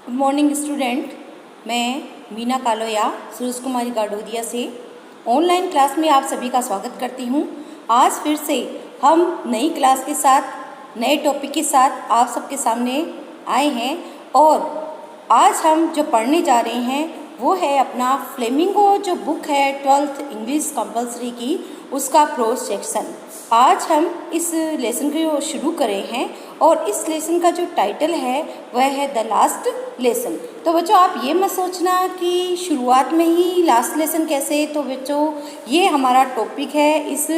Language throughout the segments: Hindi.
Good morning student. मैं मीना कालोया सुरेश कुमारी गाडोदिया से ऑनलाइन क्लास में आप सभी का स्वागत करती हूँ। आज फिर से हम नई क्लास के साथ नए टॉपिक के साथ आप सबके सामने आए हैं और आज हम जो पढ़ने जा रहे हैं वो है अपना फ्लेमिंगो जो बुक है 12th इंग्लिश कंपलसरी की, उसका प्रोज सेक्शन। आज हम इस लेसन को शुरू करें हैं और इस लेसन का जो टाइटल है वह है द लास्ट लेसन। तो बच्चों आप ये मत सोचना कि शुरुआत में ही लास्ट लेसन कैसे, तो बच्चों ये हमारा टॉपिक है इस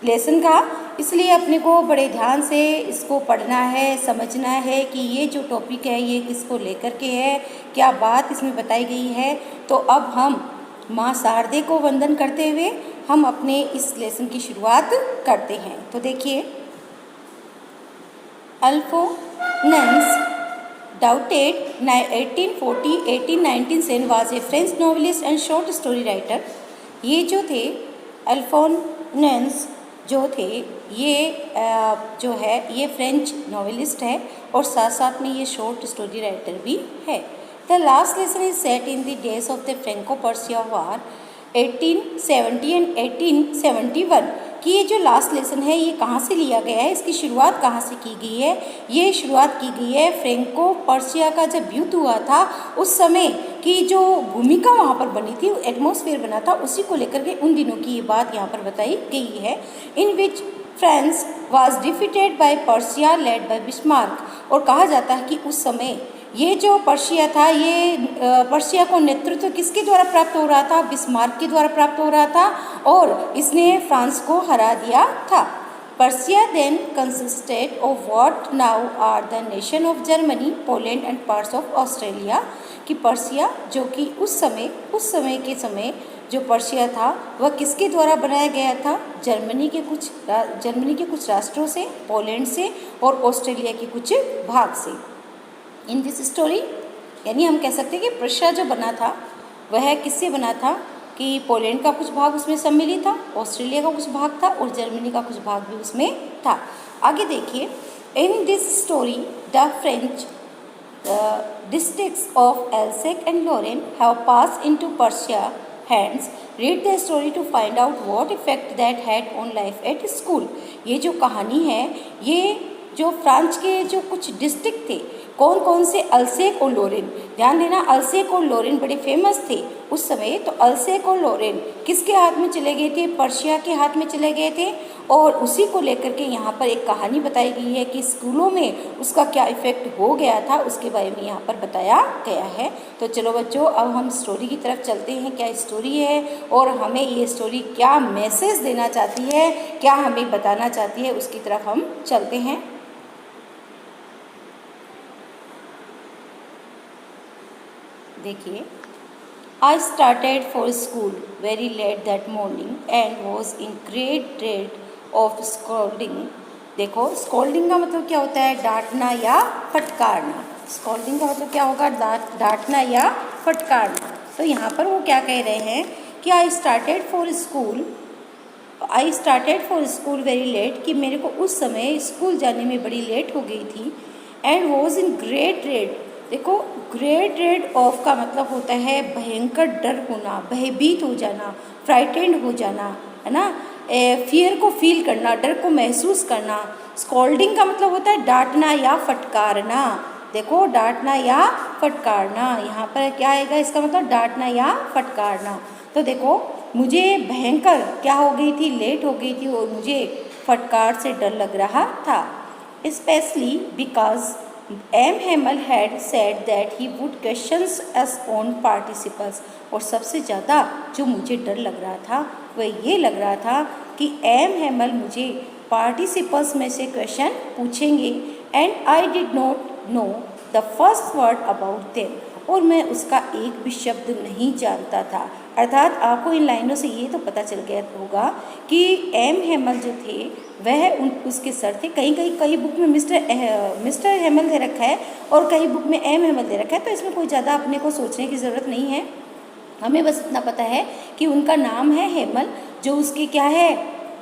लेसन का, इसलिए अपने को बड़े ध्यान से इसको पढ़ना है, समझना है कि ये जो टॉपिक है ये किसको लेकर के है, क्या बात इसमें बताई गई है। तो अब हम माँ शारदे को वंदन करते हुए हम अपने इस लेसन की शुरुआत करते हैं। तो देखिए, Alphonse Daudet 1840-1897 was a French novelist and short story writer. ये जो थे अल्फोंस जो थे ये फ्रेंच नॉवेलिस्ट है और साथ साथ में ये शॉर्ट स्टोरी राइटर भी है। The last lesson is set in the days of the Franco-Persia war 1870 and 1871 कि ये जो लास्ट लेसन है ये कहाँ से लिया गया है, इसकी शुरुआत कहाँ से की गई है। ये शुरुआत की गई है फ्रेंको पर्शिया का जब युद्ध हुआ था उस समय की जो भूमिका वहाँ पर बनी थी, एटमॉस्फेयर बना था, उसी को लेकर के उन दिनों की ये बात यहाँ पर बताई गई है। In which France was defeated by Prussia led by Bismarck. और कहा जाता है कि उस समय ये जो पर्शिया था, ये पर्शिया को नेतृत्व किसके द्वारा प्राप्त हो रहा था, बिस्मार्क के द्वारा प्राप्त हो रहा था और इसने फ्रांस को हरा दिया था। Persia then consisted of what now are the nation of Germany, Poland and parts of Australia. कि पर्शिया जो कि उस समय जो पर्शिया था वह किसके द्वारा बनाया गया था, जर्मनी के कुछ राष्ट्रों से, पोलैंड से और ऑस्ट्रेलिया के कुछ भाग से। इन दिस स्टोरी यानी हम कह सकते हैं कि पर्शिया जो बना था वह किससे बना था कि पोलैंड का कुछ भाग उसमें सम्मिलित था, ऑस्ट्रेलिया का कुछ भाग था और जर्मनी का कुछ भाग भी उसमें था। आगे देखिए, in this story the French districts of Alsace and Lorraine have passed into Persia hands. Read the story to find out what effect that had on life at school. ये जो कहानी है ये जो फ्रांस के जो कुछ डिस्ट्रिक्ट थे, कौन कौन से, अल्सेक और लोरेन। ध्यान देना, अल्सेक और लोरेन बड़े फेमस थे उस समय। तो अल्सेक और लोरेन किसके हाथ में चले गए थे, पर्शिया के हाथ में चले गए थे और उसी को लेकर के यहाँ पर एक कहानी बताई गई है कि स्कूलों में उसका क्या इफ़ेक्ट हो गया था, उसके बारे में यहाँ पर बताया गया है। तो चलो बच्चों अब हम स्टोरी की तरफ चलते हैं, क्या स्टोरी है और हमें ये स्टोरी क्या मैसेज देना चाहती है, क्या हमें बताना चाहती है, उसकी तरफ हम चलते हैं। देखिए, I started for school very late that morning and was in great dread of scolding. देखो, स्कोल्डिंग का मतलब क्या होता है, डांटना या फटकारना। स्कोल्डिंग का मतलब क्या होगा, डांटना या फटकारना। तो यहाँ पर वो क्या कह रहे हैं कि I started for school very late, कि मेरे को उस समय स्कूल जाने में बड़ी लेट हो गई थी। and was in great dread। देखो, ग्रेट ड्रेड ऑफ का मतलब होता है भयंकर डर होना, भयभीत हो जाना, फ्राइटेंड हो जाना, है ना, फियर को फील करना, डर को महसूस करना। स्कॉल्डिंग का मतलब होता है डांटना या फटकारना। देखो, डांटना या फटकारना, यहाँ पर क्या आएगा, इसका मतलब डांटना या फटकारना। तो देखो, मुझे भयंकर क्या हो गई थी, लेट हो गई थी और मुझे फटकार से डर लग रहा था। Specially because M. Hamel had said that he would question us on participles। और सबसे ज़्यादा जो मुझे डर लग रहा था वह ये लग रहा था कि M. Hamel मुझे पार्टिसिपल्स में से क्वेश्चन पूछेंगे and I did not know the first word about them. और मैं उसका एक भी शब्द नहीं जानता था। अर्थात आपको इन लाइनों से ये तो पता चल गया होगा कि M. Hamel जो थे वह उसके सर थे। कई बुक में मिस्टर हेमल दे रखा है और कई बुक में M. Hamel दे रखा है, तो इसमें कोई ज़्यादा अपने को सोचने की ज़रूरत नहीं है। हमें बस इतना पता है कि उनका नाम है हेमल, जो उसके क्या है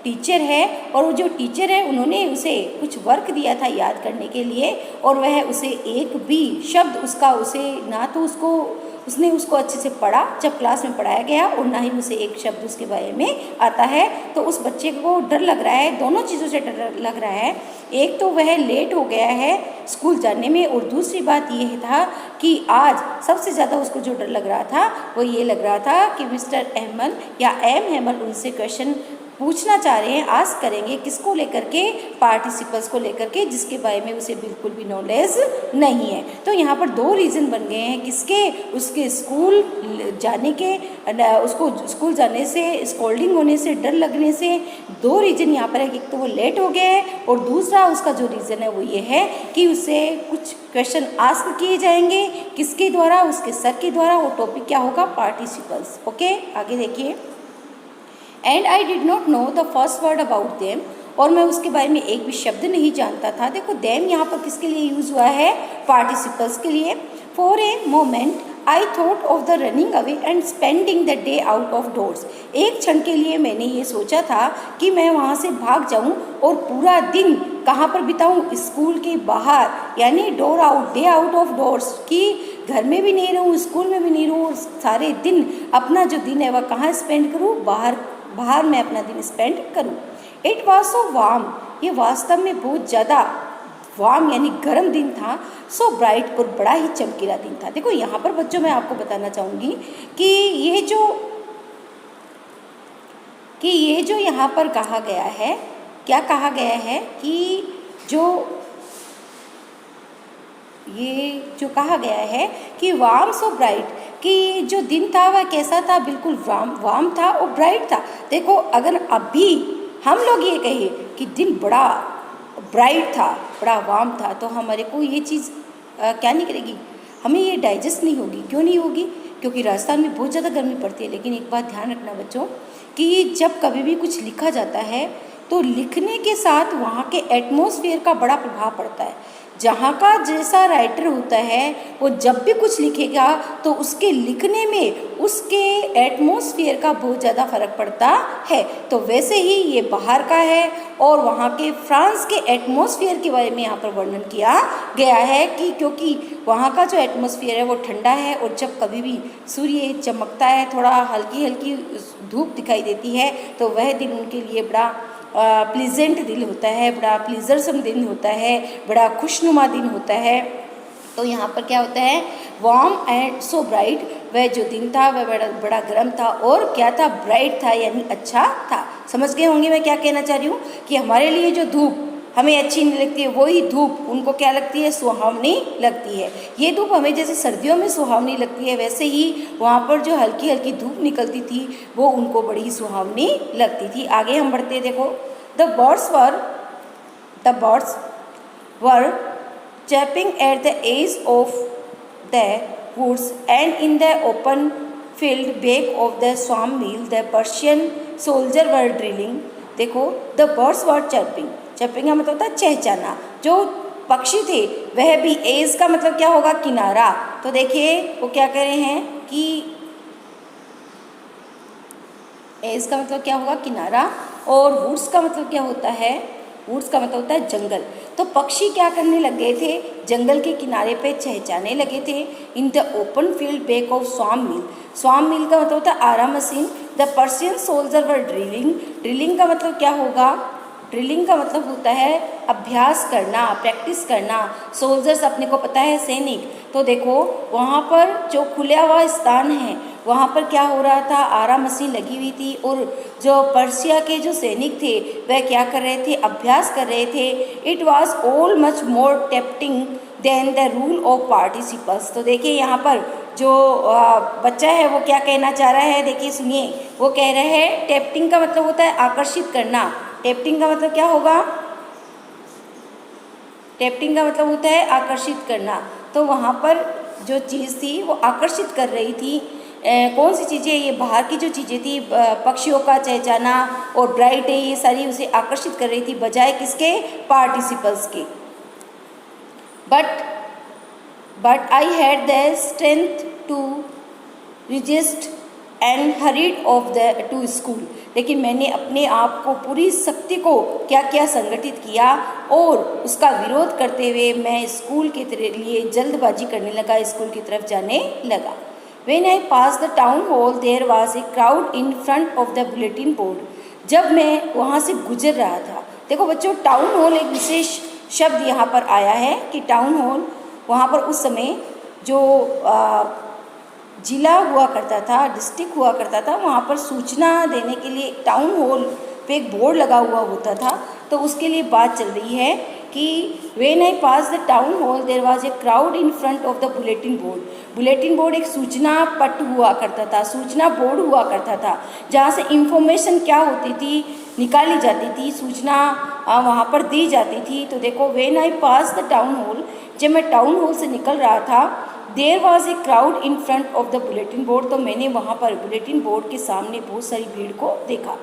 टीचर है और वो जो टीचर है उन्होंने उसे कुछ वर्क दिया था याद करने के लिए और वह उसे एक भी शब्द उसका उसे ना तो उसने उसको अच्छे से पढ़ा जब क्लास में पढ़ाया गया और ना ही उसे एक शब्द उसके बारे में आता है। तो उस बच्चे को डर लग रहा है, दोनों चीज़ों से डर लग रहा है। एक तो वह लेट हो गया है स्कूल जाने में और दूसरी बात यह था कि आज सबसे ज़्यादा उसको जो डर लग रहा था वो ये लग रहा था कि मिस्टर अहमद या एम अहमद उनसे क्वेश्चन पूछना चाह रहे हैं, आस्क करेंगे किसको लेकर के, पार्टिसिपल्स को लेकर के, जिसके बारे में उसे बिल्कुल भी नॉलेज नहीं है। तो यहाँ पर दो रीज़न बन गए हैं, किसके, उसके स्कूल जाने के, उसको स्कूल जाने से, स्कोल्डिंग होने से, डर लगने से। दो रीज़न यहाँ पर है, एक तो वो लेट हो गया है और दूसरा उसका जो रीज़न है वो ये है कि उसे कुछ क्वेश्चन आस्क किए जाएंगे, किसके द्वारा, उसके सर के द्वारा। वो टॉपिक क्या होगा, पार्टिसिपल्स। ओके, आगे देखिए। And I did not know the first word about them, और मैं उसके बारे में एक भी शब्द नहीं जानता था। देखो देम यहाँ पर किसके लिए यूज़ हुआ है, पार्टिसिपल्स के लिए। For a moment I thought of the running away and spending the day out of doors. एक क्षण के लिए मैंने ये सोचा था कि मैं वहाँ से भाग जाऊँ और पूरा दिन कहाँ पर बिताऊँ, स्कूल के बाहर, यानी door out, day out of doors, कि घर में भी नहीं रहूँ, स्कूल में भी नहीं रहूँ, सारे दिन अपना जो दिन है वह कहाँ स्पेंड करूँ, बाहर मैं अपना दिन स्पेंड करूँ। इट वॉज सो वार्म, ये वास्तव में बहुत ज़्यादा वार्म यानी गर्म दिन था। सो ब्राइट, और बड़ा ही चमकीला दिन था। देखो यहाँ पर बच्चों मैं आपको बताना चाहूँगी कि ये जो यहाँ पर कहा गया है, क्या कहा गया है कि ये जो कहा गया है कि वार्म सो ब्राइट, कि जो दिन था वह कैसा था, बिल्कुल वार्म था और ब्राइट था। देखो अगर अभी हम लोग ये कहें कि दिन बड़ा ब्राइट था, बड़ा वार्म था, तो हमारे को ये चीज़ क्या नहीं करेगी, हमें ये डाइजेस्ट नहीं होगी। क्यों नहीं होगी, क्योंकि राजस्थान में बहुत ज़्यादा गर्मी पड़ती है। लेकिन एक बात ध्यान रखना बच्चों कि जब कभी भी कुछ लिखा जाता है तो लिखने के साथ वहाँ के एटमॉस्फेयर का बड़ा प्रभाव पड़ता है। जहाँ का जैसा राइटर होता है वो जब भी कुछ लिखेगा तो उसके लिखने में उसके एटमॉस्फेयर का बहुत ज़्यादा फर्क पड़ता है। तो वैसे ही ये बाहर का है और वहाँ के फ्रांस के एटमॉस्फेयर के बारे में यहाँ पर वर्णन किया गया है कि क्योंकि वहाँ का जो एटमॉस्फेयर है वो ठंडा है और जब कभी भी सूर्य चमकता है, थोड़ा हल्की हल्की धूप दिखाई देती है, तो वह दिन उनके लिए बड़ा प्लीजेंट दिन होता है, बड़ा प्लीजरसम दिन होता है, बड़ा खुशनुमा दिन होता है। तो यहाँ पर क्या होता है, वार्म एंड सो ब्राइट, वह जो दिन था वह बड़ा गर्म था और क्या था, ब्राइट था, यानी अच्छा था। समझ गए होंगे मैं क्या कहना चाह रही हूँ कि हमारे लिए जो धूप हमें अच्छी नहीं लगती है, वही धूप उनको क्या लगती है, सुहावनी लगती है। ये धूप हमें जैसे सर्दियों में सुहावनी लगती है, वैसे ही वहाँ पर जो हल्की हल्की धूप निकलती थी वो उनको बड़ी सुहावनी लगती थी। आगे हम बढ़ते, देखो the birds were chirping at the edge of the woods and in the open field back of the swamp mill the Persian soldier were drilling। देखो the birds were chirping, chirping का मतलब होता है चहचहाना। जो पक्षी थे वह भी, एज का मतलब क्या होगा, किनारा। तो देखिए वो क्या कह रहे हैं कि एज का मतलब क्या होगा, किनारा, और वुड्स का मतलब क्या होता है, वुड्स का मतलब होता है जंगल। तो पक्षी क्या करने लग गए थे, जंगल के किनारे पे चहचहाने लगे थे। In the open field back of sawmill, sawmill का मतलब होता है आरा machine. The Prussian soldier were drilling, drilling का मतलब क्या होगा, ड्रिलिंग का मतलब होता है अभ्यास करना, प्रैक्टिस करना। सोल्जर्स अपने को पता है सैनिक। तो देखो वहाँ पर जो खुला हुआ स्थान है वहाँ पर क्या हो रहा था, आरा मशीन लगी हुई थी और जो पर्शिया के जो सैनिक थे वह क्या कर रहे थे, अभ्यास कर रहे थे। It was all much more tempting than the rule of participles. तो देखिए यहाँ पर जो बच्चा है वो क्या कहना चाह रहा है, देखिए सुनिए, वो कह रहे हैं टेप्टिंग का मतलब होता है आकर्षित करना। टेप्टिंग का मतलब क्या होगा, टेप्टिंग का मतलब होता है आकर्षित करना। तो वहाँ पर जो चीज़ थी वो आकर्षित कर रही थी, कौन सी चीज़ें, ये बाहर की जो चीज़ें थी, पक्षियों का चहचहाना और ब्राइट है, ये सारी उसे आकर्षित कर रही थी, बजाय किसके, पार्टिसिपल्स के। But I had the strength to resist and hurried off the to school, लेकिन मैंने अपने आप को पूरी शक्ति को क्या किया, संगठित किया और उसका विरोध करते हुए मैं स्कूल के लिए जल्दबाजी करने लगा, स्कूल की तरफ जाने लगा। When I passed the town hall, there was a crowd in front of the bulletin board. जब मैं वहाँ से गुजर रहा था, देखो बच्चों टाउन हॉल एक विशेष शब्द यहाँ पर आया है कि टाउन हॉल वहाँ पर उस समय जो जिला हुआ करता था, डिस्ट्रिक्ट हुआ करता था, वहाँ पर सूचना देने के लिए टाउन हॉल पे एक बोर्ड लगा हुआ होता था। तो उसके लिए बात चल रही है कि when I pass the town hall there was a crowd in front of the bulletin board. Bulletin board एक सूचना पट हुआ करता था, सूचना बोर्ड हुआ करता था, जहाँ से इंफॉर्मेशन क्या होती थी, निकाली जाती थी, सूचना वहाँ पर दी जाती थी। तो देखो when I pass the town hall, जब मैं टाउन हॉल से निकल रहा था, there was a crowd in front of the bulletin board, तो मैंने वहाँ पर बुलेटिन बोर्ड के सामने बहुत सारी भीड़ को देखा।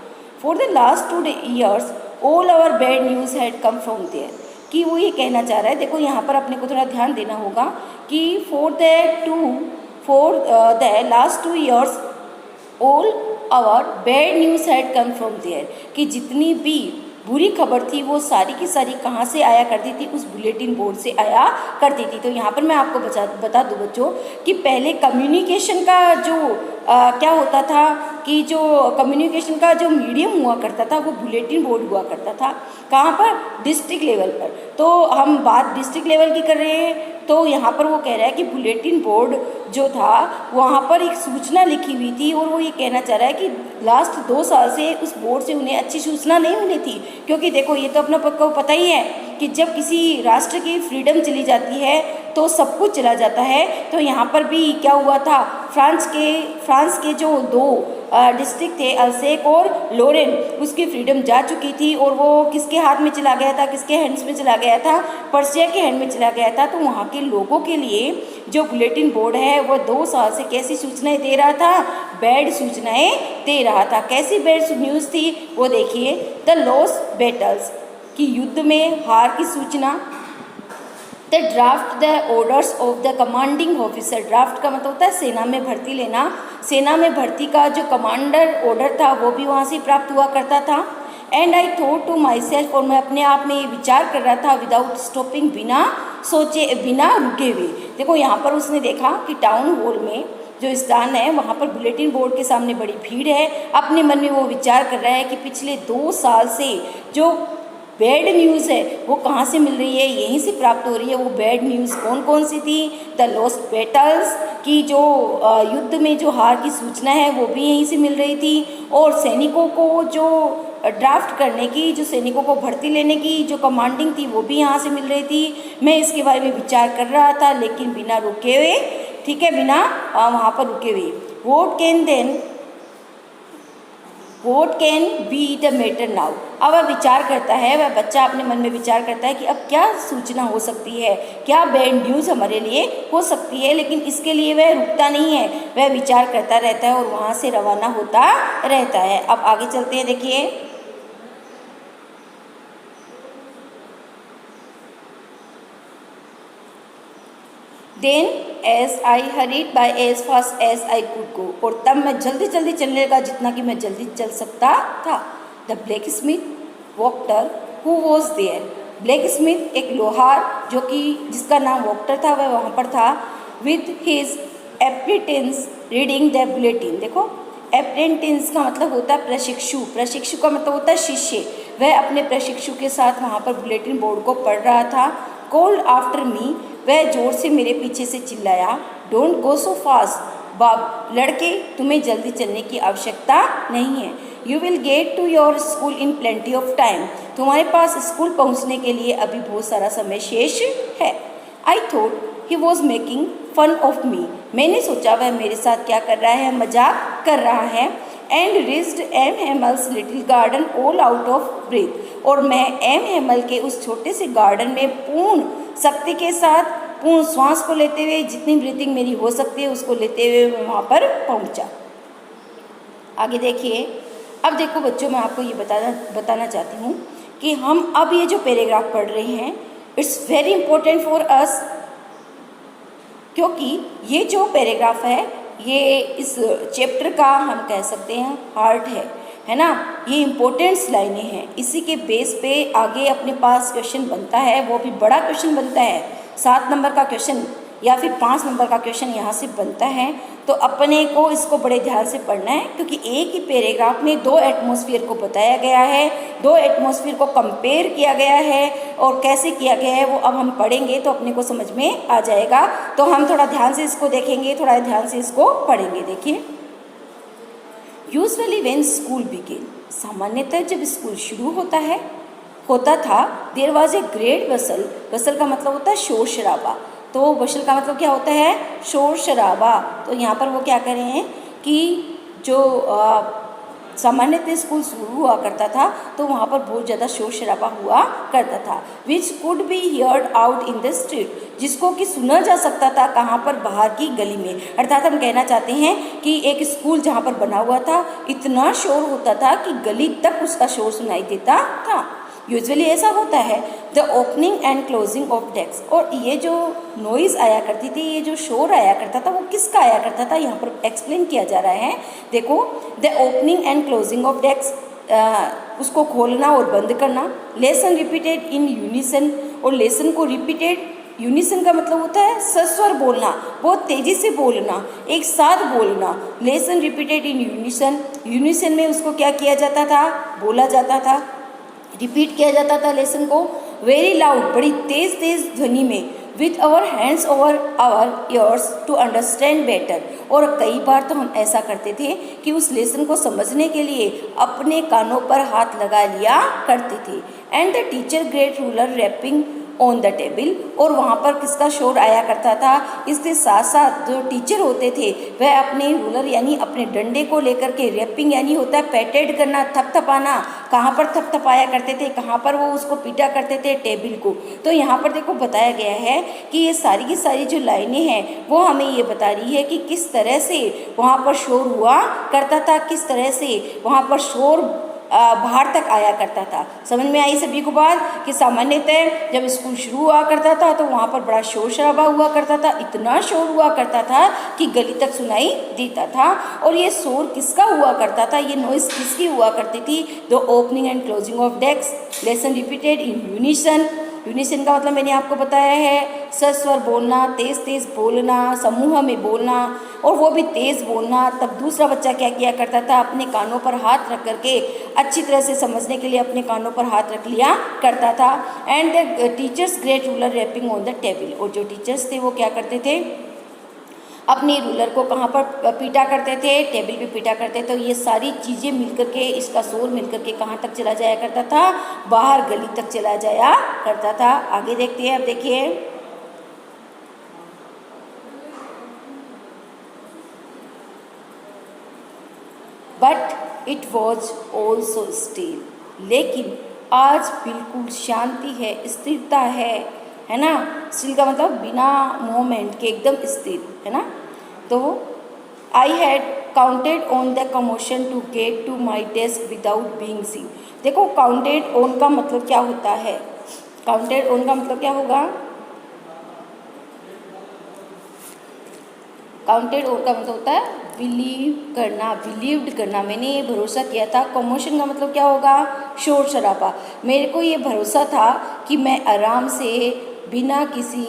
For the last 2 years all our bad news had come from there, कि वो ये कहना चाह रहा है, देखो यहाँ पर अपने को थोड़ा ध्यान देना होगा कि for the last 2 years all our bad news had come from there, कि जितनी भी बुरी खबर थी वो सारी की सारी कहाँ से आया करती थी, उस बुलेटिन बोर्ड से आया करती थी। तो यहाँ पर मैं आपको बता दूँ बच्चों कि पहले कम्युनिकेशन का जो क्या होता था कि जो कम्युनिकेशन का जो मीडियम हुआ करता था वो बुलेटिन बोर्ड हुआ करता था। कहाँ पर? डिस्ट्रिक्ट लेवल पर। तो हम बात डिस्ट्रिक्ट लेवल की कर रहे हैं, तो यहाँ पर वो कह रहा है कि बुलेटिन बोर्ड जो था वहाँ पर एक सूचना लिखी हुई थी और वो ये कहना चाह रहा है कि लास्ट 2 साल से उस बोर्ड से उन्हें अच्छी सूचना नहीं मिली थी। क्योंकि देखो ये तो अपना को पता ही है कि जब किसी राष्ट्र की फ्रीडम चली जाती है तो सब कुछ चला जाता है। तो यहाँ पर भी क्या हुआ था, फ्रांस के जो 2 डिस्ट्रिक्ट थे, अल्सेक और लोरेन, उसकी फ्रीडम जा चुकी थी और वो किसके हाथ में चला गया था, किसके हैंड्स में चला गया था, पर्शिया के हैंड में चला गया था। तो वहाँ के लोगों के लिए जो बुलेटिन बोर्ड है वो 2 साल से कैसी सूचनाएं दे रहा था, बैड सूचनाएं दे रहा था। कैसी बैड न्यूज़ थी वो देखिए, द लॉस्ट बैटल्स, कि युद्ध में हार की सूचना, the draft the orders of the commanding officer, draft का मतलब होता है सेना में भर्ती लेना, सेना में भर्ती का जो कमांडर ऑर्डर था वो भी वहाँ से प्राप्त हुआ करता था। And I thought to myself, और मैं अपने आप में ये विचार कर रहा था, विदाउट स्टॉपिंग, बिना सोचे, बिना रुके हुए। देखो यहाँ पर उसने देखा कि टाउन हॉल में जो स्थान है वहाँ पर बुलेटिन बोर्ड के सामने बड़ी भीड़ है। अपने मन में वो विचार कर रहा है कि पिछले 2 साल से जो बैड न्यूज़ है वो कहाँ से मिल रही है, यहीं से प्राप्त हो रही है। वो बैड न्यूज़ कौन कौन सी थी, द लॉस्ट बैटल्स, की जो युद्ध में जो हार की सूचना है वो भी यहीं से मिल रही थी, और सैनिकों को जो ड्राफ्ट करने की, जो सैनिकों को भर्ती लेने की जो कमांडिंग थी वो भी यहाँ से मिल रही थी। मैं इसके बारे में विचार कर रहा था लेकिन बिना रुके हुए, ठीक है, बिना वहाँ पर रुके हुए। What can be the matter now? अब वह विचार करता है, वह बच्चा अपने मन में विचार करता है कि अब क्या सूचना हो सकती है, क्या बैड न्यूज़ हमारे लिए हो सकती है। लेकिन इसके लिए वह रुकता नहीं है, वह विचार करता रहता है और वहाँ से रवाना होता रहता है। अब आगे चलते हैं, देखिए, then as I hurried by as fast as I could go, और तब मैं जल्दी जल्दी चलने लगा जितना कि मैं जल्दी चल सकता था। The blacksmith Walter who was there, blacksmith एक लोहार जो कि जिसका नाम वॉक्टर था वह वहाँ पर था, with his apprentice reading the bulletin. देखो एप्रेंटिस का मतलब होता है प्रशिक्षु, प्रशिक्षु का मतलब होता है शिष्य। वह अपने प्रशिक्षु के साथ वहाँ पर बुलेटिन बोर्ड को पढ़ रहा था। कॉल्ड आफ्टर मी, वह जोर से मेरे पीछे से चिल्लाया, डोंट गो सो फास्ट, बाब लड़के तुम्हें जल्दी चलने की आवश्यकता नहीं है, you will get to your school in plenty of time, तुम्हारे पास स्कूल पहुंचने के लिए अभी बहुत सारा समय शेष है। I thought he was making fun of me, मैंने सोचा वह मेरे साथ क्या कर रहा है, मजाक कर रहा है। And reached M Hamel's little garden all out of breath, और मैं एम हेमल के उस छोटे से गार्डन में पूर्ण शक्ति के साथ, पूर्ण श्वास को लेते हुए, जितनी ब्रीथिंग मेरी हो सकती है उसको लेते हुए मैं वहाँ पर पहुँचा। आगे देखिए, अब देखो बच्चों, मैं आपको ये बताना चाहती हूँ कि हम अब ये जो पैराग्राफ पढ़ रहे हैं, it's very important for us, क्योंकि ये जो पैराग्राफ है ये इस चैप्टर का हम कह सकते हैं हार्ट है ना। ये इम्पोर्टेंट्स लाइनें हैं, इसी के बेस पे आगे अपने पास क्वेश्चन बनता है, वो भी बड़ा क्वेश्चन बनता है। 7 नंबर का क्वेश्चन या फिर 5 नंबर का क्वेश्चन यहाँ से बनता है। तो अपने को इसको बड़े ध्यान से पढ़ना है, क्योंकि एक ही पैराग्राफ में 2 एटमॉस्फेयर को बताया गया है, 2 एटमॉस्फेयर को कंपेयर किया गया है, और कैसे किया गया है वो अब हम पढ़ेंगे तो अपने को समझ में आ जाएगा। तो हम थोड़ा ध्यान से इसको देखेंगे, थोड़ा ध्यान से इसको पढ़ेंगे। देखिए, यूजुअली व्हेन स्कूल बिगिन, सामान्यतः जब स्कूल शुरू होता था, देयर वॉज ए ग्रेट बसल। बसल का मतलब होता है शोर शराबा, तो बसल का मतलब क्या होता है, शोर शराबा। तो यहाँ पर वो क्या कह रहे हैं कि जो सामान्यतः स्कूल शुरू हुआ करता था तो वहाँ पर बहुत ज़्यादा शोर शराबा हुआ करता था। Which could be heard out in the street, जिसको कि सुना जा सकता था कहाँ पर, बाहर की गली में। अर्थात हम कहना चाहते हैं कि एक स्कूल जहाँ पर बना हुआ था, इतना शोर होता था कि गली तक उसका शोर सुनाई देता था। यूजुअली ऐसा होता है। The opening and closing of desk, और ये जो नॉइज़ आया करती थी, ये जो शोर आया करता था, वो किसका आया करता था, यहाँ पर एक्सप्लेन किया जा रहा है। देखो, the opening and closing of desk, उसको खोलना और बंद करना। लेसन रिपीटेड इन यूनिसन, और लेसन को रिपीटेड, यूनिसन का मतलब होता है सस्वर बोलना, बहुत तेज़ी से बोलना, एक साथ बोलना। Lesson repeated in unison, unison में उसको क्या किया जाता था, बोला जाता था, रिपीट किया जाता था लेसन को। वेरी लाउड, बड़ी तेज़ तेज़ ध्वनि में। With our hands over our ears to understand better, और कई बार तो हम ऐसा करते थे कि उस लेसन को समझने के लिए अपने कानों पर हाथ लगा लिया करते थे। And the teacher great ruler rapping on the table, और वहाँ पर किसका शोर आया करता था, इसके साथ साथ जो टीचर होते थे वह अपने रूलर यानी अपने डंडे को लेकर के, रैपिंग यानी होता है पैटेड करना, थपथपाना, कहाँ पर थपथपाया करते थे, कहाँ पर वो उसको पीटा करते थे, टेबल को। तो यहाँ पर देखो बताया गया है कि ये सारी की सारी जो लाइनें हैं वो हमें ये बता रही है कि किस तरह से वहाँ पर शोर हुआ करता था, किस तरह से वहाँ पर शोर बाहर तक आया करता था। समझ में आई सभी को बात कि सामान्यतः जब स्कूल शुरू हुआ करता था तो वहाँ पर बड़ा शोर शराबा हुआ करता था, इतना शोर हुआ करता था कि गली तक सुनाई देता था। और ये शोर किसका हुआ करता था, ये नॉइज़ किसकी हुआ करती थी, the opening and closing of desk, lesson repeated in unison. Unison का मतलब मैंने आपको बताया है, सस्वर बोलना, तेज़ तेज़ बोलना, समूह में बोलना, और वो भी तेज़ बोलना। तब दूसरा बच्चा क्या किया करता था, अपने कानों पर हाथ रख करके अच्छी तरह से समझने के लिए अपने कानों पर हाथ रख लिया करता था। And the teacher's great ruler rapping on the table, और जो टीचर्स थे वो क्या करते थे, अपने रूलर को कहाँ पर पीटा करते थे, टेबल पे पीटा करते थे। तो ये सारी चीज़ें मिलकर के, इसका शोर मिलकर के कहाँ तक चला जाया करता था, बाहर गली तक चला जाया करता था। आगे देखते हैं, अब देखिए, but it was also still, लेकिन आज बिल्कुल शांति है, स्थिरता है ना। स्टिल का मतलब बिना मोमेंट के, एकदम स्थिर, है ना। तो I had counted on the commotion to get to my desk without being seen. देखो, काउंटेड ऑन का मतलब क्या होता है, काउंटेड ऑन का मतलब क्या होगा, काउंटेड ऑन का मतलब होता है बिलीव करना, बिलीव्ड करना, मैंने ये भरोसा किया था। कमोशन का मतलब क्या होगा, शोर शराबा। मेरे को ये भरोसा था कि मैं आराम से बिना किसी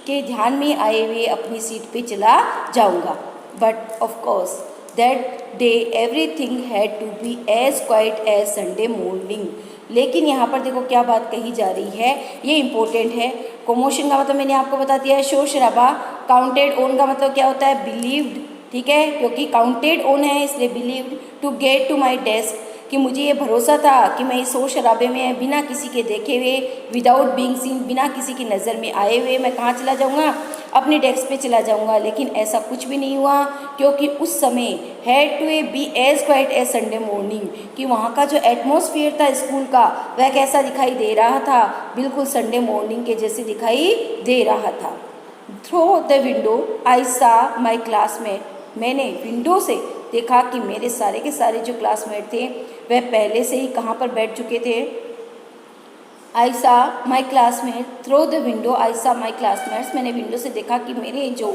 के ध्यान में आए हुए अपनी सीट पे चला जाऊंगा। But of course that day everything had to be as quiet as Sunday morning. लेकिन यहाँ पर देखो क्या बात कही जा रही है, ये इम्पोर्टेंट है। कमोशन का मतलब मैंने आपको बता दिया है, शोर शराबा। काउंटेड ऑन का मतलब क्या होता है, बिलीव्ड, ठीक है, क्योंकि काउंटेड ऑन है इसलिए believed. To get to my desk, कि मुझे ये भरोसा था कि मैं इस शोर शराबे में बिना किसी के देखे हुए, विदाउट बीइंग सीन, बिना किसी की नज़र में आए हुए मैं कहाँ चला जाऊँगा, अपने डेस्क पे चला जाऊँगा। लेकिन ऐसा कुछ भी नहीं हुआ, क्योंकि उस समय had to be as quiet as Sunday morning, कि वहाँ का जो एटमॉस्फेयर था स्कूल का वह कैसा दिखाई दे रहा था, बिल्कुल संडे मॉर्निंग के जैसे दिखाई दे रहा था। Through the window I saw my classmate, मैंने विंडो से देखा कि मेरे सारे के सारे जो क्लासमेट थे वह पहले से ही कहाँ पर बैठ चुके थे, I saw my classmate through the window. I saw my classmates, मैंने विंडो से देखा कि मेरे जो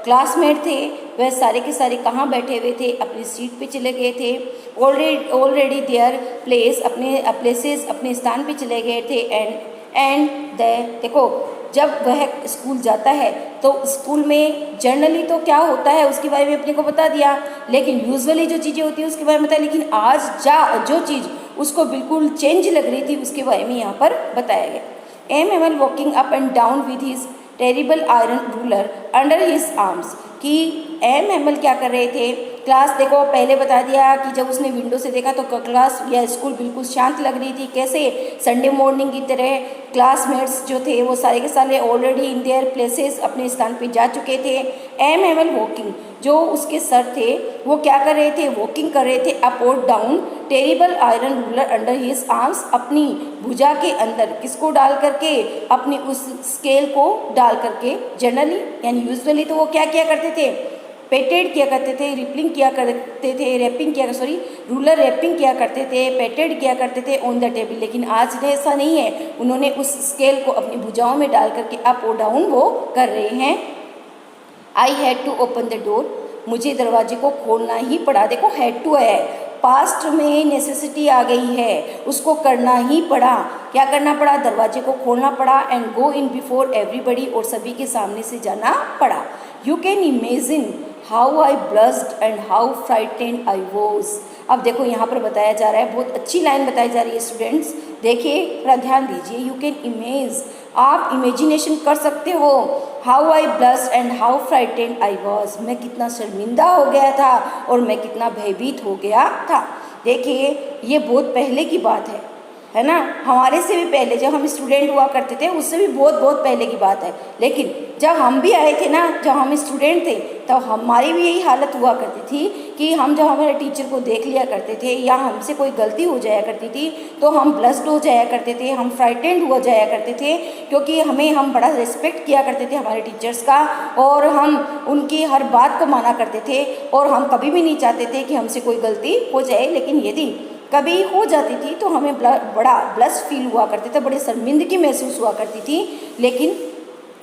क्लासमेट थे वह सारे के सारे कहाँ बैठे हुए थे, अपनी सीट पे चले गए थे। ऑलरेडी देयर प्लेस, अपने प्लेसेस, अपने स्थान पे चले गए थे। एंड द देखो, जब वह स्कूल जाता है तो स्कूल में जनरली तो क्या होता है उसके बारे में अपने को बता दिया, लेकिन यूजुअली जो चीज़ें होती है उसके बारे में बताया। लेकिन आज जो चीज़ उसको बिल्कुल चेंज लग रही थी उसके बारे में यहाँ पर बताया गया। M Hamel walking up and down with his terrible iron ruler under his arms, कि एम एमल क्या कर रहे थे। क्लास देखो पहले बता दिया कि जब उसने विंडो से देखा तो क्लास या स्कूल बिल्कुल शांत लग रही थी। कैसे? संडे मॉर्निंग की तरह क्लासमेट्स जो थे वो सारे के सारे ऑलरेडी इन देयर प्लेसेस, अपने स्थान पे जा चुके थे। एम एमल वॉकिंग, जो उसके सर थे वो क्या कर रहे थे, वॉकिंग कर रहे थे अप और down terrible iron ruler under his arms, अपनी भुजा के अंदर किसको डाल करके, अपनी उस स्केल को डाल करके। जनरली यानी यूजुअली तो वो क्या किया करते थे, पेटेड किया करते थे, रिपलिंग किया करते थे, रैपिंग किया रूलर रैपिंग किया करते थे, पेटेड किया करते थे ऑन द टेबल। लेकिन आज ऐसा नहीं है, उन्होंने उस स्केल को अपनी भुजाओं में डाल करके अप और डाउन वो कर रहे हैं। I had to open the door, मुझे दरवाजे को खोलना ही पड़ा। देखो हैड टू है, पास्ट में नेसेसिटी आ गई है, उसको करना ही पड़ा। क्या करना पड़ा? दरवाजे को खोलना पड़ा। And go in before everybody, और सभी के सामने से जाना पड़ा। You can imagine how I blessed and how frightened I was. अब देखो यहाँ पर बताया जा रहा है, बहुत अच्छी लाइन बताई जा रही है स्टूडेंट्स, देखिए थोड़ा ध्यान दीजिए। यू कैन इमेज, आप इमेजिनेशन कर सकते हो। How I blessed and how frightened I was, मैं कितना शर्मिंदा हो गया था और मैं कितना भयभीत हो गया था। देखिए ये बहुत पहले की बात है ना, हमारे से भी पहले जब हम स्टूडेंट हुआ करते थे उससे भी बहुत बहुत पहले की बात है। लेकिन जब हम भी आए थे ना, जब हम स्टूडेंट थे तब हमारी भी यही हालत हुआ करती थी कि हम जब हमारे टीचर को देख लिया करते थे या हमसे कोई गलती हो जाया करती थी तो हम ब्लस्ड हो जाया करते थे, हम फ्राइटेंड हो जाया करते थे, क्योंकि हम बड़ा रिस्पेक्ट किया करते थे हमारे टीचर्स का, और हम उनकी हर बात को माना करते थे, और हम कभी भी नहीं चाहते थे कि हमसे कोई गलती हो जाए। लेकिन यदि कभी हो जाती थी तो हमें बड़ा ब्लस फील हुआ करते थे, बड़े शर्मिंदगी महसूस हुआ करती थी। लेकिन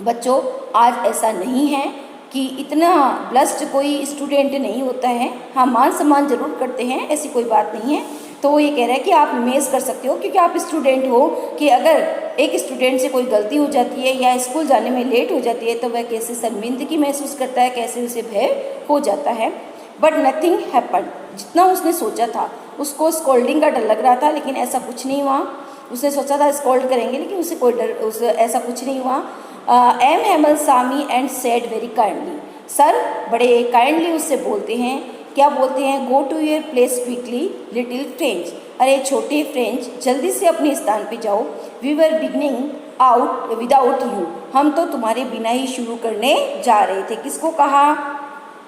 बच्चों आज ऐसा नहीं है कि इतना ब्लस्ड कोई स्टूडेंट नहीं होता है। हाँ, मान सम्मान जरूर करते हैं, ऐसी कोई बात नहीं है। तो वो ये कह रहा है कि आप इमेज कर सकते हो, क्योंकि आप स्टूडेंट हो, कि अगर एक स्टूडेंट से कोई गलती हो जाती है या स्कूल जाने में लेट हो जाती है तो वह कैसे शर्मिंदगी महसूस करता है, कैसे उसे भय हो जाता है। बट नथिंग हैपन, जितना उसने सोचा था, उसको स्कोल्डिंग का डर लग रहा था लेकिन ऐसा कुछ नहीं हुआ। उसने सोचा था स्कोल्ड करेंगे लेकिन उसे कोई डर, उसे ऐसा कुछ नहीं हुआ। M Hamel saw me and said very kindly, sir बड़े काइंडली उससे बोलते हैं, क्या बोलते हैं, go to your place quickly little French, अरे छोटे फ्रेंच जल्दी से अपने स्थान पे जाओ। We were beginning out without you, हम तो तुम्हारे बिना ही शुरू करने जा रहे थे। किसको कहा?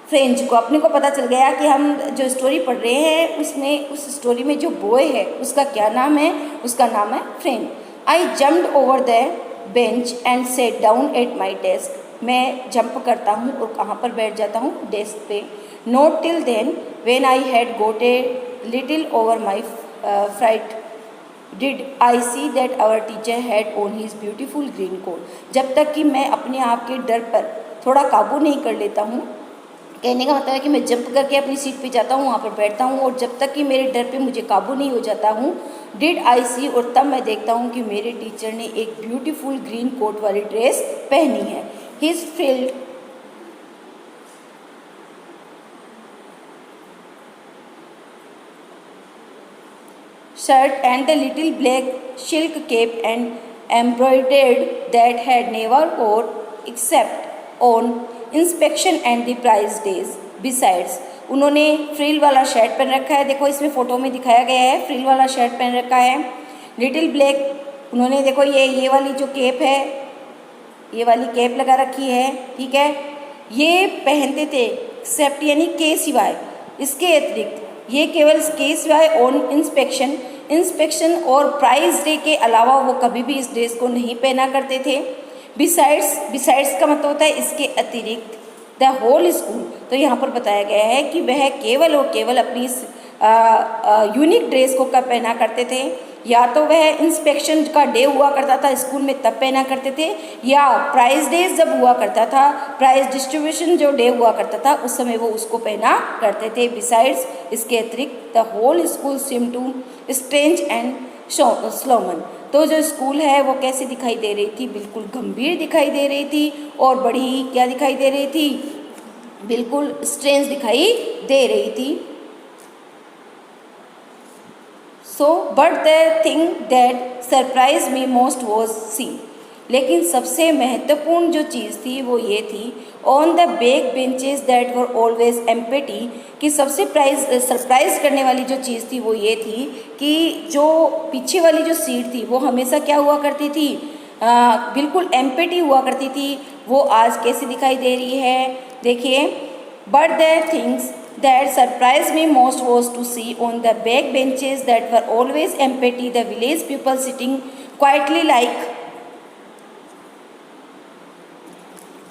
फ्रेंच को। अपने को पता चल गया कि हम जो स्टोरी पढ़ रहे हैं उसमें, उस स्टोरी में जो बॉय है उसका क्या नाम है? उसका नाम है French. I jumped over the bench and set down at my desk, मैं जंप करता हूँ और कहाँ पर बैठ जाता हूँ? डेस्क पे। Not till then when I had got a little over my fright did I see that our teacher had on his beautiful green coat, जब तक कि मैं अपने आप के डर पर थोड़ा काबू नहीं कर लेता हूँ। कहने का मतलब है कि मैं जंप करके अपनी सीट पे जाता हूँ, वहाँ पर बैठता हूँ, और जब तक कि मेरे डर पे मुझे काबू नहीं हो जाता हूँ, डिड आई सी, और तब मैं देखता हूँ कि मेरे टीचर ने एक ब्यूटीफुल ग्रीन कोट वाली ड्रेस पहनी है। His frilled shirt and the little black silk cape and embroidered that had never worn except on inspection and the prize days. Besides, उन्होंने फ्रिल वाला शर्ट पहन रखा है, देखो इसमें फ़ोटो में दिखाया गया है, फ्रिल वाला शर्ट पहन रखा है। लिटिल ब्लैक, उन्होंने देखो ये वाली जो केप है, ये वाली केप लगा रखी है, ठीक है, ये पहनते थे एक्सेप्ट यानी के सिवाय, इसके अतिरिक्त ये केवल के सिवाय ऑन इंस्पेक्शन और प्राइज डे के अलावा वो कभी भी इस ड्रेस को नहीं पहना करते थे। बिसाइड्स का मतलब होता है इसके अतिरिक्त। द होल स्कूल, तो यहाँ पर बताया गया है कि वह केवल और केवल अपनी यूनिक ड्रेस को कब पहना करते थे? या तो वह इंस्पेक्शन का डे हुआ करता था स्कूल में तब पहना करते थे, या प्राइज डे जब हुआ करता था, प्राइज डिस्ट्रीब्यूशन जो डे हुआ करता था उस समय वो उसको पहना करते थे। बिसाइड्स, इसके अतिरिक्त the whole school seem to strange and solemn. तो जो स्कूल है वो कैसी दिखाई दे रही थी, बिल्कुल गंभीर दिखाई दे रही थी और बड़ी ही क्या दिखाई दे रही थी, बिल्कुल स्ट्रेंज दिखाई दे रही थी। So but the thing that surprise me most was see, लेकिन सबसे महत्वपूर्ण जो चीज़ थी वो ये थी, on the back benches that were always empty, कि सबसे सरप्राइज करने वाली जो चीज़ थी वो ये थी कि जो पीछे वाली जो सीट थी वो हमेशा क्या हुआ करती थी, बिल्कुल एम्प्टी हुआ करती थी। वो आज कैसी दिखाई दे रही है, देखिए, but the things that surprised me most was to see on the back benches that were always empty the village people sitting quietly like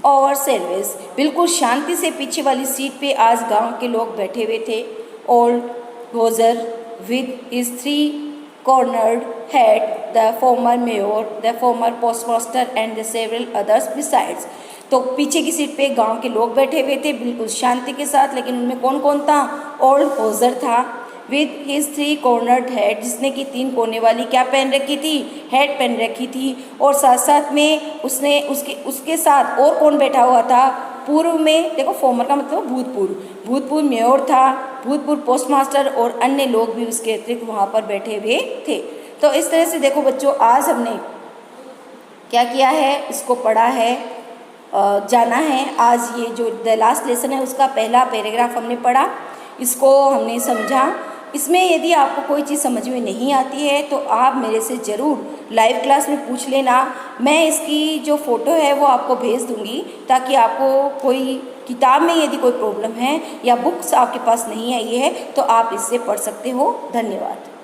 ourselves। बिल्कुल शांति से पीछे वाली सीट पे आज गांव के लोग बैठे हुए थे। Old Roger with his three-cornered head, the former mayor, the former postmaster and the several others besides। तो पीछे की सीट पे गांव के लोग बैठे हुए थे बिल्कुल शांति के साथ, लेकिन उनमें कौन कौन था, ओल्ड होजर था, विद हिज 3 कॉर्नर्ड हेड, जिसने कि 3 कोने वाली क्या पहन रखी थी, हेड पहन रखी थी, और साथ साथ में उसने उसके साथ और कौन बैठा हुआ था, पूर्व में, देखो फॉर्मर का मतलब भूतपूर्व मेयर था, भूतपूर्व पोस्टमास्टर और अन्य लोग भी उसके अतिरिक्त वहाँ पर बैठे हुए थे। तो इस तरह से देखो बच्चों, आज हमने क्या किया है, इसको पढ़ा है, जाना है। आज ये जो द लास्ट लेसन है उसका पहला पैराग्राफ हमने पढ़ा, इसको हमने समझा। इसमें यदि आपको कोई चीज़ समझ में नहीं आती है तो आप मेरे से ज़रूर लाइव क्लास में पूछ लेना। मैं इसकी जो फ़ोटो है वो आपको भेज दूँगी, ताकि आपको कोई किताब में यदि कोई प्रॉब्लम है या बुक्स आपके पास नहीं आई है तो आप इससे पढ़ सकते हो। धन्यवाद।